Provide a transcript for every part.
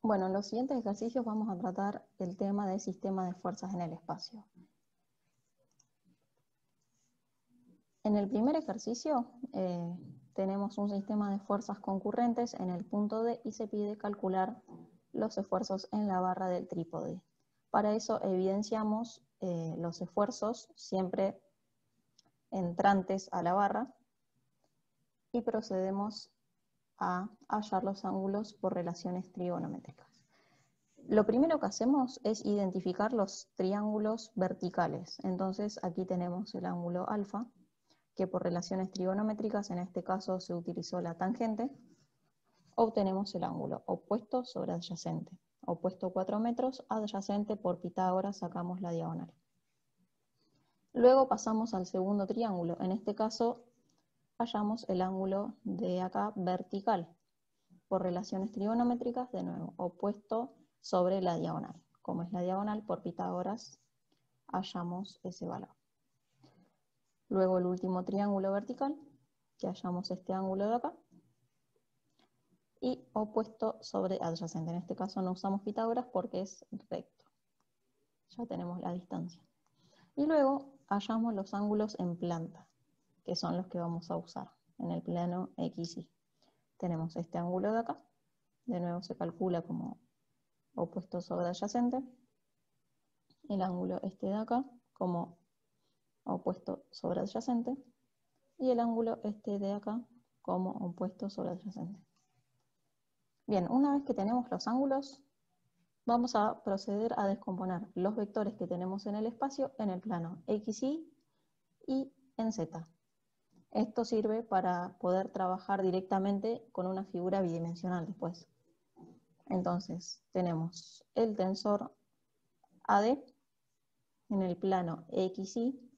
Bueno, en los siguientes ejercicios vamos a tratar el tema del sistema de fuerzas en el espacio. En el primer ejercicio tenemos un sistema de fuerzas concurrentes en el punto D y se pide calcular los esfuerzos en la barra del trípode. Para eso evidenciamos los esfuerzos siempre entrantes a la barra y procedemos a hallar los ángulos por relaciones trigonométricas. Lo primero que hacemos es identificar los triángulos verticales. Entonces aquí tenemos el ángulo alfa, que por relaciones trigonométricas, en este caso se utilizó la tangente, obtenemos el ángulo opuesto sobre adyacente. Opuesto 4 metros, adyacente por Pitágoras sacamos la diagonal. Luego pasamos al segundo triángulo. En este caso hallamos el ángulo de acá vertical. Por relaciones trigonométricas, de nuevo, opuesto sobre la diagonal. Como es la diagonal, por Pitágoras hallamos ese valor. Luego el último triángulo vertical, que hallamos este ángulo de acá, y opuesto sobre adyacente. En este caso no usamos Pitágoras porque es recto. Ya tenemos la distancia. Y luego hallamos los ángulos en planta, que son los que vamos a usar en el plano XY. Tenemos este ángulo de acá, de nuevo se calcula como opuesto sobre adyacente, el ángulo este de acá como opuesto sobre adyacente, y el ángulo este de acá como opuesto sobre adyacente. Bien, una vez que tenemos los ángulos, vamos a proceder a descomponer los vectores que tenemos en el espacio en el plano XY y en Z. Esto sirve para poder trabajar directamente con una figura bidimensional después. Entonces, tenemos el tensor AD en el plano XY,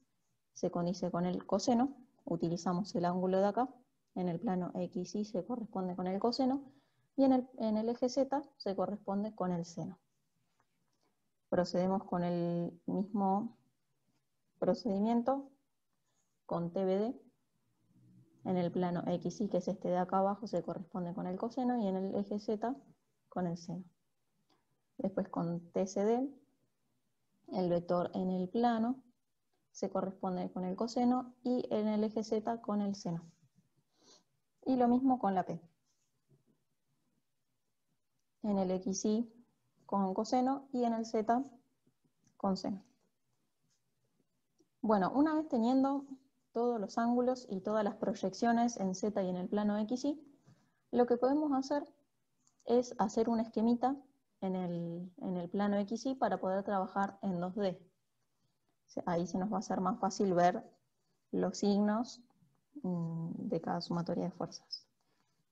se condice con el coseno, utilizamos el ángulo de acá, en el plano XY se corresponde con el coseno, y en el eje Z se corresponde con el seno. Procedemos con el mismo procedimiento con TBD, en el plano XY, que es este de acá abajo, se corresponde con el coseno, y en el eje Z con el seno. Después con TCD, el vector en el plano se corresponde con el coseno y en el eje Z con el seno. Y lo mismo con la P. En el XY con coseno y en el Z con seno. Bueno, una vez teniendo todos los ángulos y todas las proyecciones en Z y en el plano XY, lo que podemos hacer es hacer un esquemita en el plano XY para poder trabajar en 2D. Ahí se nos va a hacer más fácil ver los signos de cada sumatoria de fuerzas.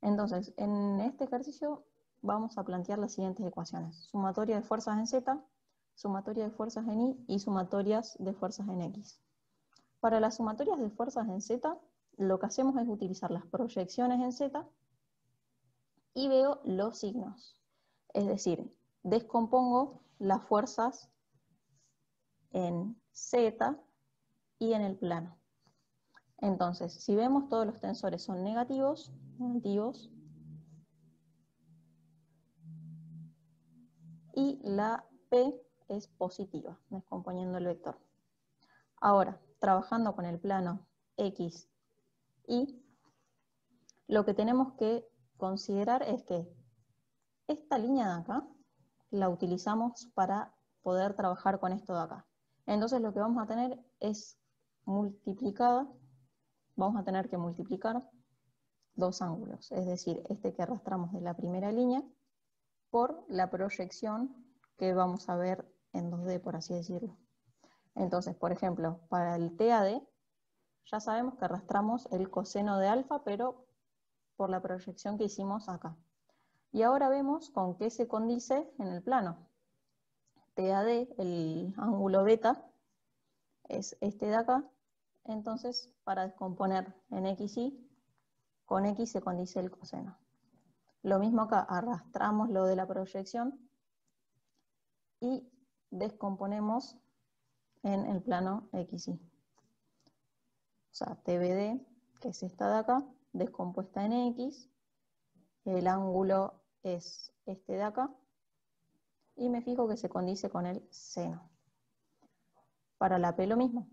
Entonces, en este ejercicio vamos a plantear las siguientes ecuaciones. Sumatoria de fuerzas en Z, sumatoria de fuerzas en Y y sumatorias de fuerzas en X. Para las sumatorias de fuerzas en Z, lo que hacemos es utilizar las proyecciones en Z y veo los signos. Es decir, descompongo las fuerzas en Z y en el plano. Entonces, si vemos todos los tensores son negativos, y la P es positiva, descomponiendo el vector. Ahora, trabajando con el plano X y lo que tenemos que considerar es que esta línea de acá la utilizamos para poder trabajar con esto de acá. Entonces lo que vamos a tener es multiplicada, vamos a tener que multiplicar dos ángulos, es decir, este que arrastramos de la primera línea por la proyección que vamos a ver en 2D, por así decirlo. Entonces, por ejemplo, para el TAD, ya sabemos que arrastramos el coseno de alfa, pero por la proyección que hicimos acá. Y ahora vemos con qué se condice en el plano. TAD, el ángulo beta, es este de acá. Entonces, para descomponer en XY, con X se condice el coseno. Lo mismo acá, arrastramos lo de la proyección y descomponemos en el plano XY. O sea, TBD, que es esta de acá, descompuesta en X, el ángulo es este de acá, y me fijo que se condice con el seno. Para la P lo mismo.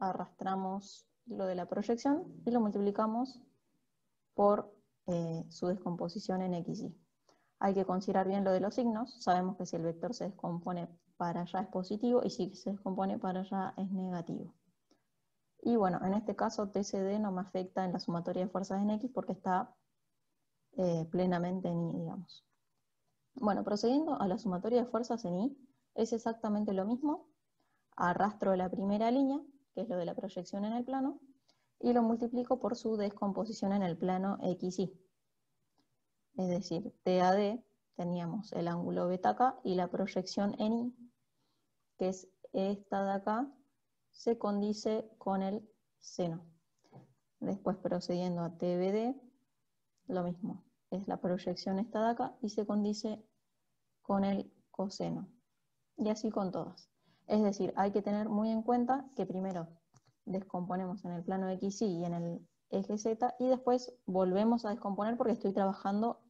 Arrastramos lo de la proyección y lo multiplicamos por su descomposición en x, y. Hay que considerar bien lo de los signos. Sabemos que si el vector se descompone para allá es positivo y si se descompone para allá es negativo. Y bueno, en este caso TCD no me afecta en la sumatoria de fuerzas en X porque está plenamente en Y, digamos. Bueno, procediendo a la sumatoria de fuerzas en Y, es exactamente lo mismo. Arrastro la primera línea, que es lo de la proyección en el plano, y lo multiplico por su descomposición en el plano XY. Es decir, TAD, teníamos el ángulo beta acá, y la proyección en Y, que es esta de acá, se condice con el seno. Después procediendo a TBD, lo mismo, es la proyección esta de acá y se condice con el coseno. Y así con todas. Es decir, hay que tener muy en cuenta que primero descomponemos en el plano XY y en el eje Z y después volvemos a descomponer porque estoy trabajando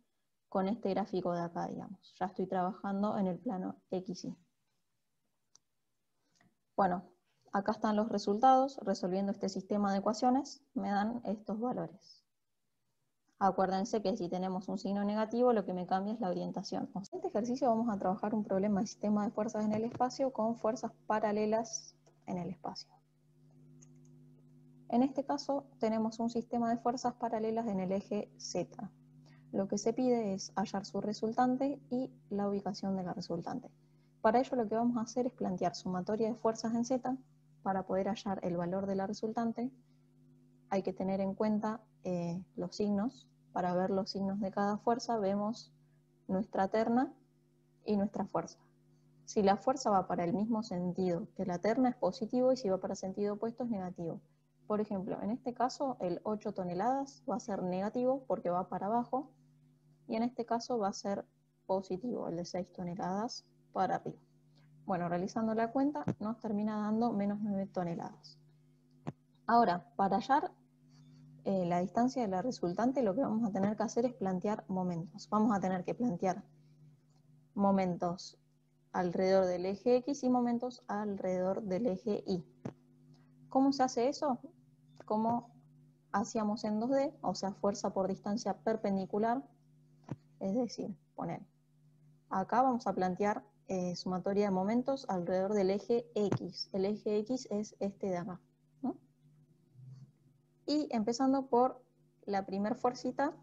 con este gráfico de acá, digamos. Ya estoy trabajando en el plano XY. Bueno, acá están los resultados. Resolviendo este sistema de ecuaciones me dan estos valores. Acuérdense que si tenemos un signo negativo, lo que me cambia es la orientación. En este ejercicio vamos a trabajar un problema de sistema de fuerzas en el espacio con fuerzas paralelas en el espacio. En este caso tenemos un sistema de fuerzas paralelas en el eje Z. Lo que se pide es hallar su resultante y la ubicación de la resultante. Para ello lo que vamos a hacer es plantear sumatoria de fuerzas en Z. Para poder hallar el valor de la resultante hay que tener en cuenta los signos. Para ver los signos de cada fuerza vemos nuestra terna y nuestra fuerza. Si la fuerza va para el mismo sentido que la terna es positivo y si va para sentido opuesto es negativo. Por ejemplo, en este caso el 8 toneladas va a ser negativo porque va para abajo y en este caso va a ser positivo, el de 6 toneladas para arriba. Bueno, realizando la cuenta nos termina dando menos 9 toneladas. Ahora, para hallar la distancia de la resultante, lo que vamos a tener que hacer es plantear momentos. Vamos a tener que plantear momentos alrededor del eje X y momentos alrededor del eje Y. ¿Cómo se hace eso? Como hacíamos en 2D, o sea, fuerza por distancia perpendicular, es decir, poner. Acá vamos a plantear sumatoria de momentos alrededor del eje X. El eje X es este de acá, ¿no? Y empezando por la primer fuercita,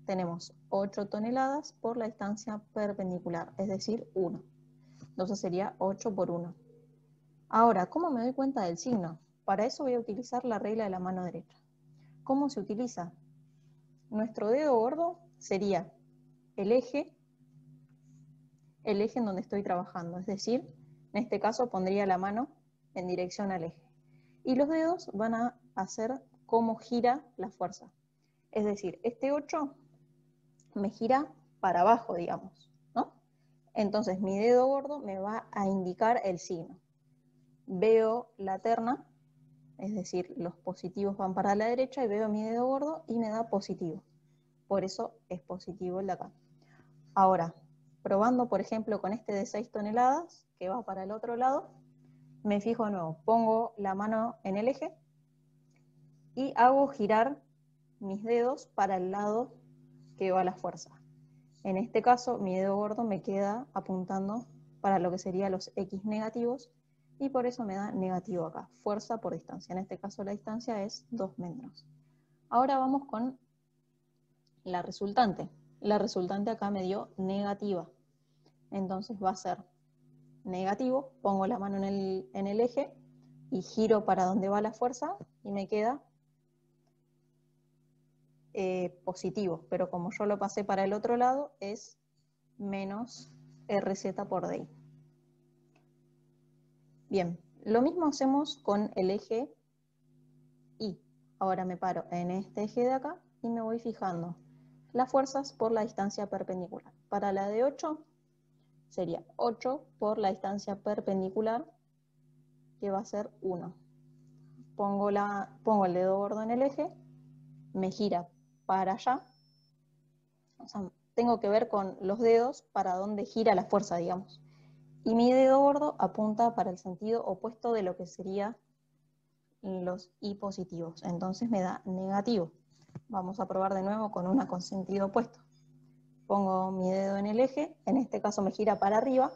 tenemos 8 toneladas por la distancia perpendicular, es decir, 1. Entonces sería 8 por 1. Ahora, ¿cómo me doy cuenta del signo? Para eso voy a utilizar la regla de la mano derecha. ¿Cómo se utiliza? Nuestro dedo gordo sería el eje en donde estoy trabajando, es decir, en este caso pondría la mano en dirección al eje. Y los dedos van a hacer cómo gira la fuerza. Es decir, este 8 me gira para abajo, digamos, ¿no? Entonces mi dedo gordo me va a indicar el signo. Veo la terna, es decir, los positivos van para la derecha y veo mi dedo gordo y me da positivo. Por eso es positivo el de acá. Ahora, probando por ejemplo con este de 6 toneladas, que va para el otro lado, me fijo de nuevo, pongo la mano en el eje y hago girar mis dedos para el lado que va la fuerza. En este caso, mi dedo gordo me queda apuntando para lo que serían los X negativos y por eso me da negativo acá, fuerza por distancia. En este caso la distancia es 2 metros. Ahora vamos con la resultante. La resultante acá me dio negativa. Entonces va a ser negativo, pongo la mano en el eje y giro para donde va la fuerza y me queda positivo, pero como yo lo pasé para el otro lado es menos RZ por DI. Bien, lo mismo hacemos con el eje Y. Ahora me paro en este eje de acá y me voy fijando las fuerzas por la distancia perpendicular. Para la de 8 sería 8 por la distancia perpendicular, que va a ser 1. Pongo el dedo gordo en el eje, me gira para allá, o sea, tengo que ver con los dedos para dónde gira la fuerza, digamos. Y mi dedo gordo apunta para el sentido opuesto de lo que serían los I positivos. Entonces me da negativo. Vamos a probar de nuevo con una con sentido opuesto. Pongo mi dedo en el eje, en este caso me gira para arriba,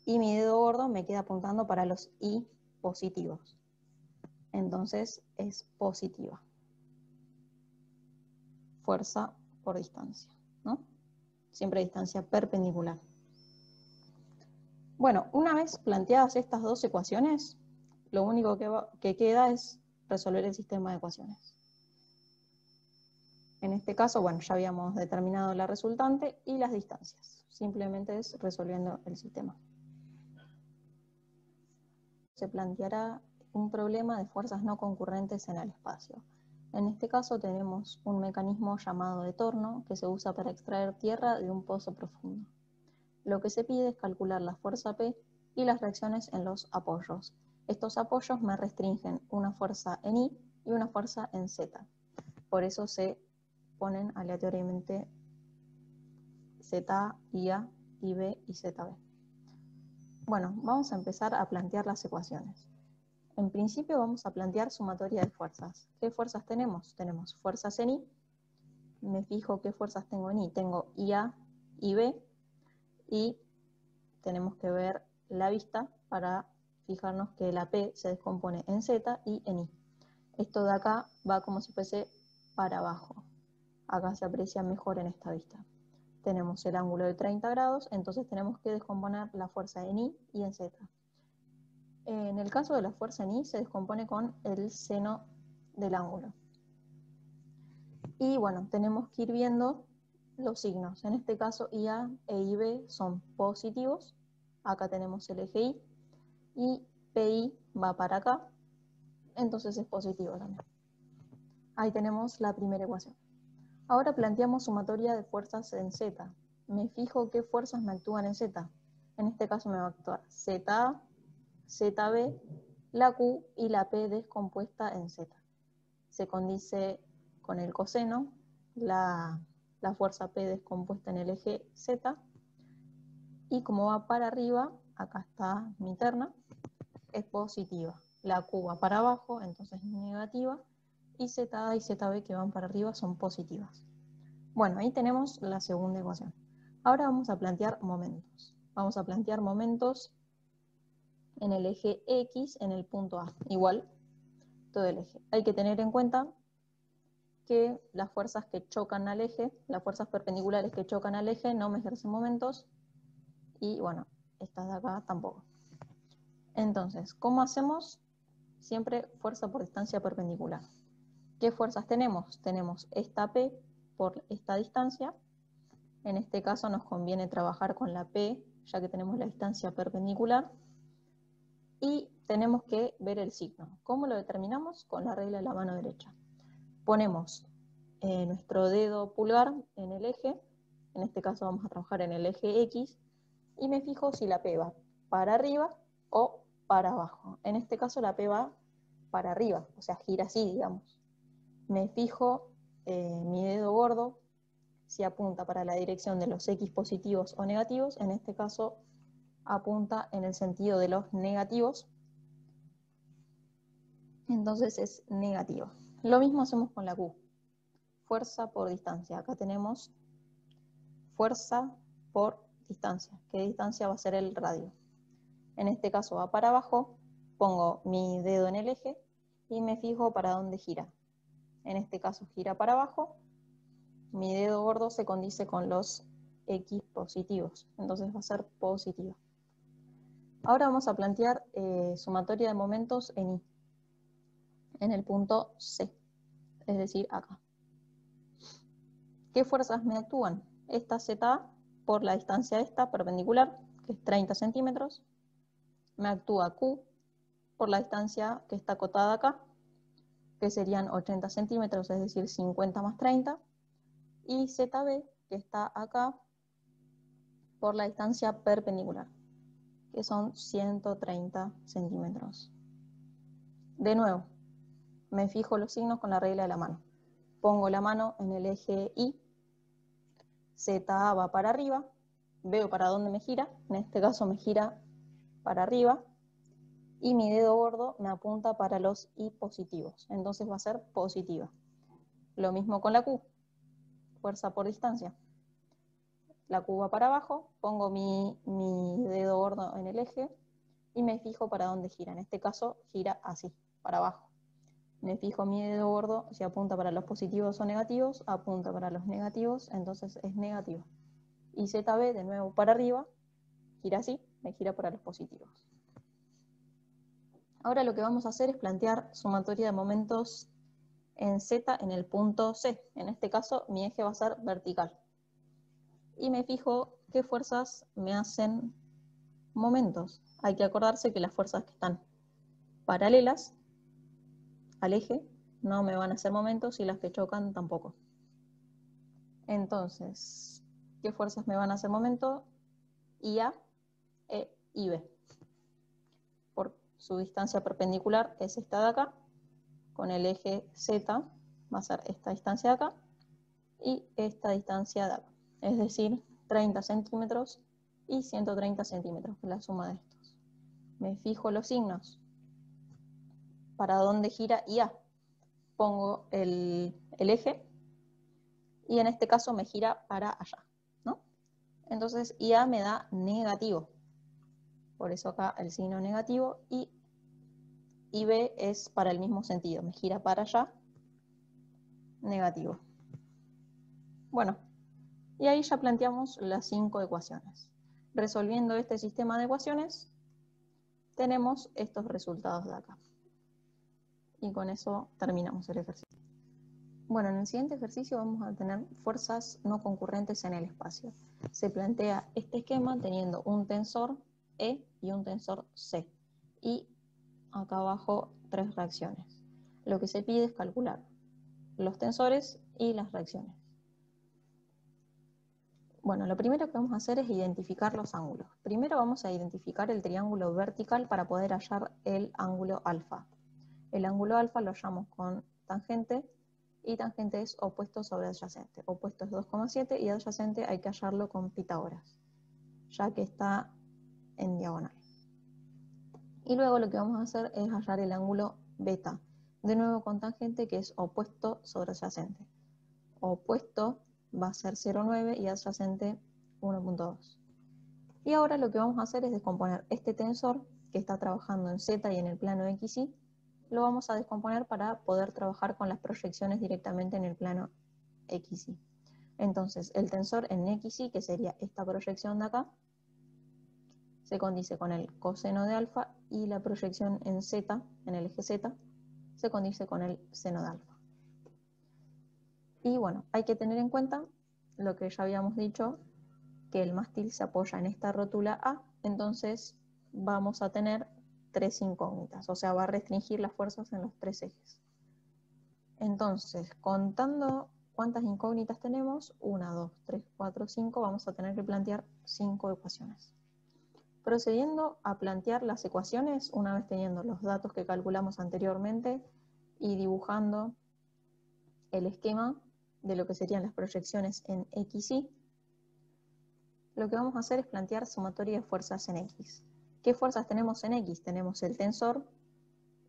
y mi dedo gordo me queda apuntando para los I positivos. Entonces es positiva. Fuerza por distancia, ¿no? Siempre distancia perpendicular. Bueno, una vez planteadas estas dos ecuaciones, lo único que queda es resolver el sistema de ecuaciones. En este caso, bueno, ya habíamos determinado la resultante y las distancias. Simplemente es resolviendo el sistema. Se planteará un problema de fuerzas no concurrentes en el espacio. En este caso tenemos un mecanismo llamado de torno que se usa para extraer tierra de un pozo profundo. Lo que se pide es calcular la fuerza P y las reacciones en los apoyos. Estos apoyos me restringen una fuerza en I y una fuerza en Z. Por eso se ponen aleatoriamente ZA, IA, IB y ZB. Bueno, vamos a empezar a plantear las ecuaciones. En principio vamos a plantear sumatoria de fuerzas. ¿Qué fuerzas tenemos? Tenemos fuerzas en I. Me fijo qué fuerzas tengo en I. Tengo IA, IB, y tenemos que ver la vista para fijarnos que la P se descompone en Z y en I. Esto de acá va como si fuese para abajo. Acá se aprecia mejor en esta vista. Tenemos el ángulo de 30 grados, entonces tenemos que descomponer la fuerza en I y en Z. En el caso de la fuerza en I se descompone con el seno del ángulo. Y bueno, tenemos que ir viendo los signos. En este caso IA e IB son positivos. Acá tenemos el eje I. Y PI va para acá. Entonces es positivo también. Ahí tenemos la primera ecuación. Ahora planteamos sumatoria de fuerzas en Z. Me fijo qué fuerzas me actúan en Z. En este caso me va a actuar ZA, ZB, la Q y la P descompuesta en Z. Se condice con el coseno, la fuerza P descompuesta en el eje Z, y como va para arriba, acá está mi terna, es positiva. La Q va para abajo, entonces es negativa, y ZA y ZB que van para arriba son positivas. Bueno, ahí tenemos la segunda ecuación. Ahora vamos a plantear momentos. Vamos a plantear momentos en el eje X en el punto A, igual todo el eje. Hay que tener en cuenta que las fuerzas que chocan al eje, las fuerzas perpendiculares que chocan al eje no me ejercen momentos, y bueno, estas de acá tampoco. Entonces, ¿cómo hacemos? Siempre fuerza por distancia perpendicular. ¿Qué fuerzas tenemos? Tenemos esta P por esta distancia. En este caso nos conviene trabajar con la P, ya que tenemos la distancia perpendicular. Y tenemos que ver el signo. ¿Cómo lo determinamos? Con la regla de la mano derecha. Ponemos nuestro dedo pulgar en el eje, en este caso vamos a trabajar en el eje X, y me fijo si la P va para arriba o para abajo. En este caso la P va para arriba, o sea, gira así, digamos. Me fijo mi dedo gordo, si apunta para la dirección de los X positivos o negativos, en este caso apunta en el sentido de los negativos, entonces es negativa. Lo mismo hacemos con la Q. Fuerza por distancia. Acá tenemos fuerza por distancia. ¿Qué distancia va a ser el radio? En este caso va para abajo, pongo mi dedo en el eje y me fijo para dónde gira. En este caso gira para abajo, mi dedo gordo se condice con los X positivos, entonces va a ser positiva. Ahora vamos a plantear sumatoria de momentos en I, en el punto C, es decir, acá. ¿Qué fuerzas me actúan? Esta ZA por la distancia esta perpendicular, que es 30 centímetros. Me actúa Q por la distancia que está acotada acá, que serían 80 centímetros, es decir, 50 más 30. Y ZB, que está acá, por la distancia perpendicular, que son 130 centímetros. De nuevo, me fijo los signos con la regla de la mano. Pongo la mano en el eje Y, ZA va para arriba, veo para dónde me gira, en este caso me gira para arriba, y mi dedo gordo me apunta para los I positivos, entonces va a ser positiva. Lo mismo con la Q, fuerza por distancia. La Q va para abajo, pongo mi dedo gordo en el eje y me fijo para dónde gira. En este caso gira así, para abajo. Me fijo mi dedo gordo, si apunta para los positivos o negativos, apunta para los negativos, entonces es negativo. Y ZB de nuevo para arriba, gira así, me gira para los positivos. Ahora lo que vamos a hacer es plantear sumatoria de momentos en Z en el punto C. En este caso mi eje va a ser vertical. Y me fijo qué fuerzas me hacen momentos. Hay que acordarse que las fuerzas que están paralelas al eje no me van a hacer momentos y las que chocan tampoco. Entonces, ¿qué fuerzas me van a hacer momento? IA e IB. Por su distancia perpendicular es esta de acá, con el eje Z va a ser esta distancia de acá y esta distancia de acá. Es decir, 30 centímetros y 130 centímetros, que es la suma de estos. Me fijo los signos. ¿Para dónde gira IA? Pongo el eje y en este caso me gira para allá, ¿no? Entonces IA me da negativo. Por eso acá el signo negativo y IB es para el mismo sentido. Me gira para allá, negativo. Bueno, y ahí ya planteamos las 5 ecuaciones. Resolviendo este sistema de ecuaciones, tenemos estos resultados de acá. Y con eso terminamos el ejercicio. Bueno, en el siguiente ejercicio vamos a tener fuerzas no concurrentes en el espacio. Se plantea este esquema teniendo un tensor E y un tensor C. Y acá abajo 3 reacciones. Lo que se pide es calcular los tensores y las reacciones. Bueno, lo primero que vamos a hacer es identificar los ángulos. Primero vamos a identificar el triángulo vertical para poder hallar el ángulo alfa. El ángulo alfa lo hallamos con tangente, y tangente es opuesto sobre adyacente. Opuesto es 2,7 y adyacente hay que hallarlo con Pitágoras, ya que está en diagonal. Y luego lo que vamos a hacer es hallar el ángulo beta, de nuevo con tangente, que es opuesto sobre adyacente. Opuesto va a ser 0,9 y adyacente 1,2. Y ahora lo que vamos a hacer es descomponer este tensor, que está trabajando en Z y en el plano XY, lo vamos a descomponer para poder trabajar con las proyecciones directamente en el plano XY. Entonces, el tensor en XY, que sería esta proyección de acá, se condice con el coseno de alfa, y la proyección en Z, en el eje Z, se condice con el seno de alfa. Y bueno, hay que tener en cuenta lo que ya habíamos dicho, que el mástil se apoya en esta rótula A, entonces vamos a tener 3 incógnitas, o sea, va a restringir las fuerzas en los 3 ejes. Entonces, contando cuántas incógnitas tenemos, 1, 2, 3, 4, 5, vamos a tener que plantear 5 ecuaciones. Procediendo a plantear las ecuaciones, una vez teniendo los datos que calculamos anteriormente y dibujando el esquema de lo que serían las proyecciones en XY, lo que vamos a hacer es plantear sumatoria de fuerzas en X. ¿Qué fuerzas tenemos en X? Tenemos el tensor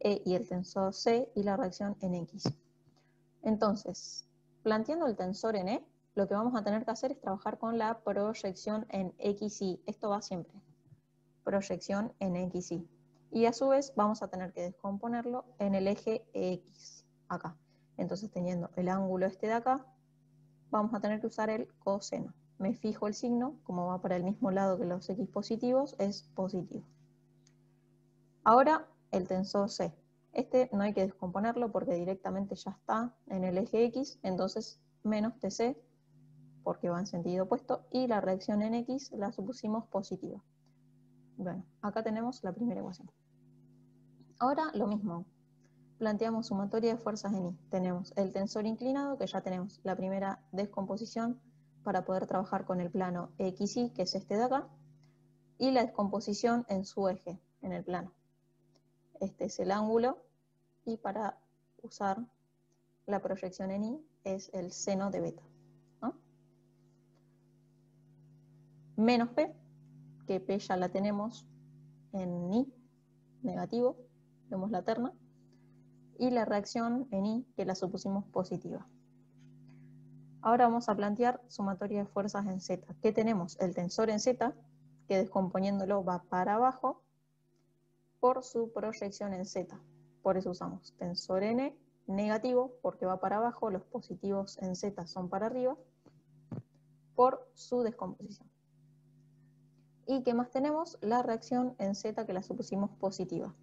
E y el tensor C y la reacción en X. Entonces, planteando el tensor en E, lo que vamos a tener que hacer es trabajar con la proyección en XY. Esto va siempre. Proyección en XY. Y a su vez vamos a tener que descomponerlo en el eje X, acá. Entonces, teniendo el ángulo este de acá, vamos a tener que usar el coseno. Me fijo el signo, como va para el mismo lado que los X positivos, es positivo. Ahora, el tensor C. Este no hay que descomponerlo porque directamente ya está en el eje X, entonces menos TC, porque va en sentido opuesto, y la reacción en X la supusimos positiva. Bueno, acá tenemos la primera ecuación. Ahora lo mismo, planteamos sumatoria de fuerzas en Y. Tenemos el tensor inclinado, que ya tenemos la primera descomposición para poder trabajar con el plano XY, que es este de acá, y la descomposición en su eje, en el plano. Este es el ángulo, y para usar la proyección en Y es el seno de beta, ¿no? menos P, que P ya la tenemos en I, negativo, vemos la terna, y la reacción en I, que la supusimos positiva. Ahora vamos a plantear sumatoria de fuerzas en Z. ¿Qué tenemos? El tensor en Z, que descomponiéndolo va para abajo, por su proyección en Z. Por eso usamos tensor N negativo, porque va para abajo, los positivos en Z son para arriba, por su descomposición. ¿Y qué más tenemos? La reacción en Z, que la supusimos positiva.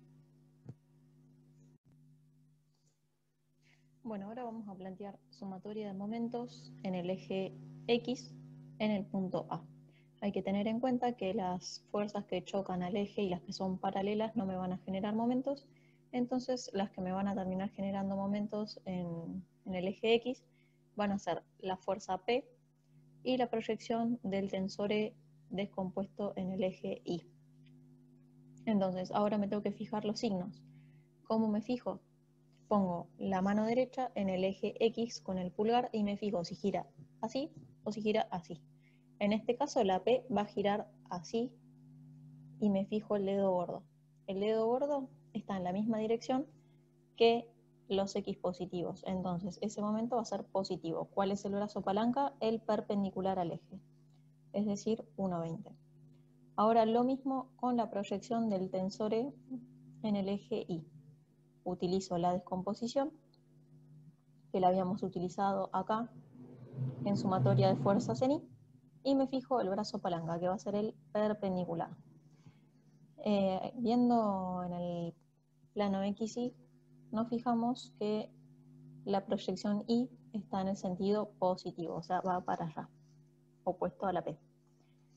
Bueno, ahora vamos a plantear sumatoria de momentos en el eje X en el punto A. Hay que tener en cuenta que las fuerzas que chocan al eje y las que son paralelas no me van a generar momentos, entonces las que me van a terminar generando momentos en el eje X van a ser la fuerza P y la proyección del tensor E descompuesto en el eje Y. Entonces, ahora me tengo que fijar los signos. ¿Cómo me fijo? Pongo la mano derecha en el eje X con el pulgar y me fijo si gira así o si gira así. En este caso la P va a girar así y me fijo el dedo gordo. El dedo gordo está en la misma dirección que los X positivos, entonces ese momento va a ser positivo. ¿Cuál es el brazo palanca? El perpendicular al eje, es decir, 1,20. Ahora lo mismo con la proyección del tensor E en el eje Y. Utilizo la descomposición, que la habíamos utilizado acá en sumatoria de fuerzas en I, y me fijo el brazo palanca, que va a ser el perpendicular. Viendo en el plano XY, nos fijamos que la proyección Y está en el sentido positivo, o sea, va para allá, opuesto a la P.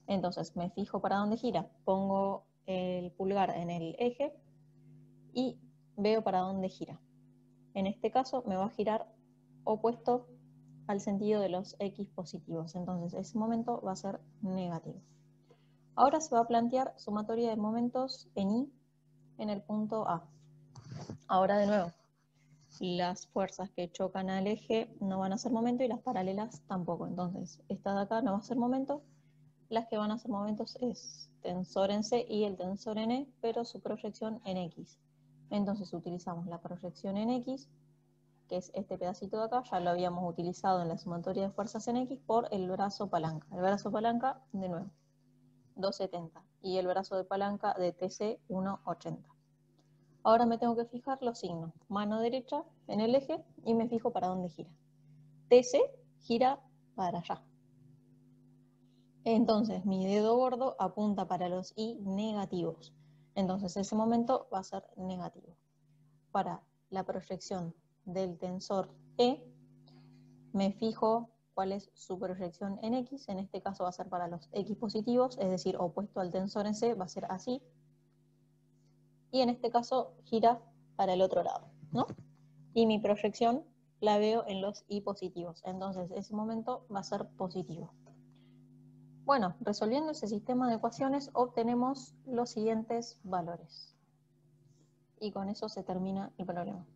Entonces, me fijo para dónde gira, pongo el pulgar en el eje y veo para dónde gira. En este caso, me va a girar opuesto al sentido de los X positivos, entonces ese momento va a ser negativo. Ahora se va a plantear sumatoria de momentos en I en el punto A. Ahora de nuevo, las fuerzas que chocan al eje no van a ser momento y las paralelas tampoco. Entonces, esta de acá no va a ser momento. Las que van a ser momentos es tensor en C y el tensor en E, pero su proyección en X. Entonces utilizamos la proyección en X, que es este pedacito de acá, ya lo habíamos utilizado en la sumatoria de fuerzas en X por el brazo palanca. El brazo palanca, de nuevo, 2,70 y el brazo de palanca de TC 1,80. Ahora me tengo que fijar los signos. Mano derecha en el eje y me fijo para dónde gira. TC gira para allá. Entonces mi dedo gordo apunta para los I negativos. Entonces ese momento va a ser negativo. Para la proyección del tensor E, me fijo cuál es su proyección en X. En este caso va a ser para los X positivos, es decir, opuesto al tensor en C, va a ser así. Y en este caso gira para el otro lado, ¿no? Y mi proyección la veo en los I positivos, entonces ese momento va a ser positivo. Bueno, resolviendo ese sistema de ecuaciones obtenemos los siguientes valores. Y con eso se termina el problema.